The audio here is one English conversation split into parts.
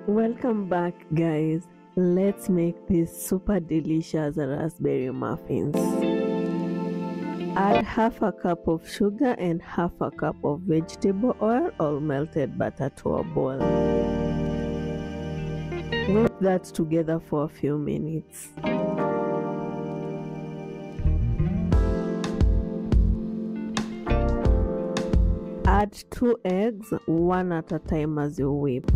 Welcome back, guys. Let's make these super delicious raspberry muffins. Add half a cup of sugar and half a cup of vegetable oil or melted butter to a bowl. Whip that together for a few minutes. Add 2 eggs, one at a time as you whip.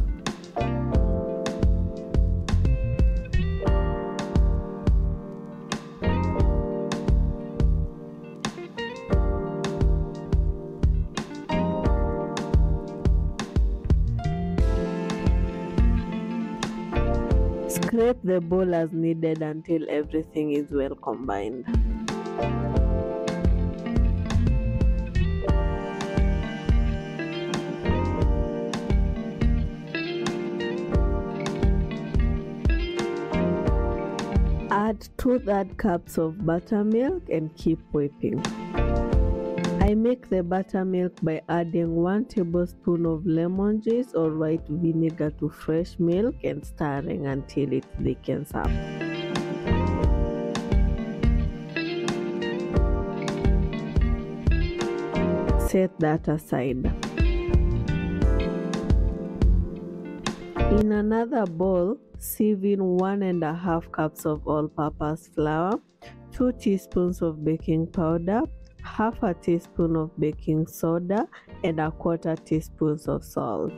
Scrape the bowl as needed until everything is well combined. Add 2/3 cups of buttermilk and keep whipping. I make the buttermilk by adding 1 tablespoon of lemon juice or white vinegar to fresh milk and stirring until it thickens up. Set that aside. In another bowl, sieve in 1.5 cups of all-purpose flour, 2 teaspoons of baking powder, half a teaspoon of baking soda, and 1/4 teaspoon of salt.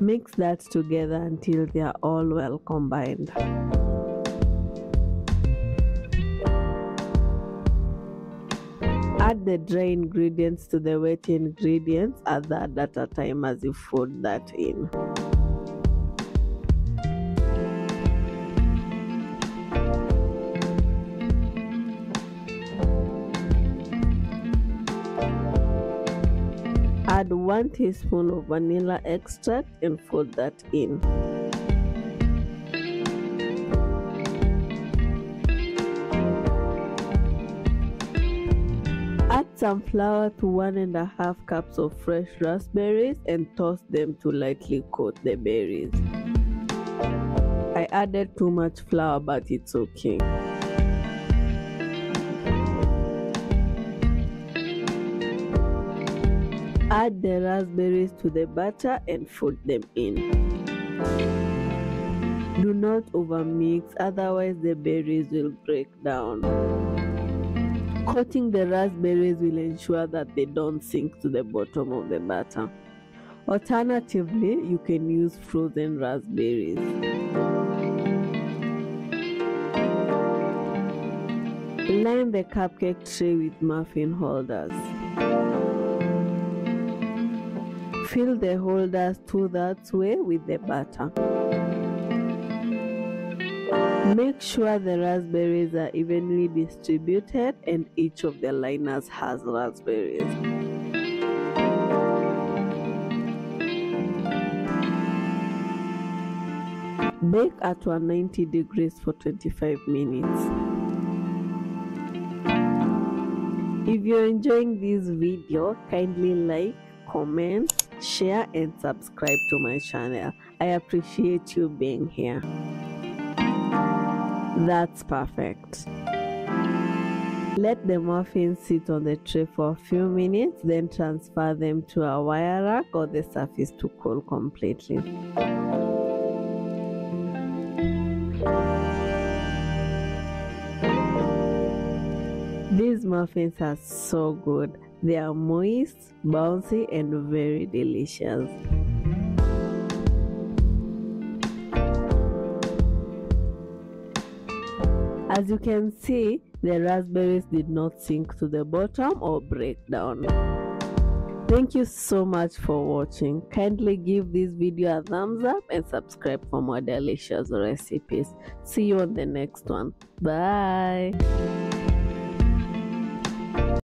Mix that together until they are all well combined. Add the dry ingredients to the wet ingredients, add that at a time as you fold that in. Add 1 teaspoon of vanilla extract and fold that in. Add some flour to 1.5 cups of fresh raspberries and toss them to lightly coat the berries. I added too much flour, but it's okay. Add the raspberries to the batter and fold them in. Do not overmix, otherwise the berries will break down. Coating the raspberries will ensure that they don't sink to the bottom of the batter. Alternatively, you can use frozen raspberries. Line the cupcake tray with muffin holders. Fill the holders 2/3 way with the batter. Make sure the raspberries are evenly distributed and each of the liners has raspberries. Bake at 190 degrees for 25 minutes. If you're enjoying this video, kindly like, comment, share and subscribe to my channel. I appreciate you being here. That's perfect. Let the muffins sit on the tray for a few minutes, then transfer them to a wire rack or the surface to cool completely. These muffins are so good. They are moist, bouncy and very delicious. As you can see, the raspberries did not sink to the bottom or break down. Thank you so much for watching. Kindly give this video a thumbs up and subscribe for more delicious recipes. See you on the next one. Bye.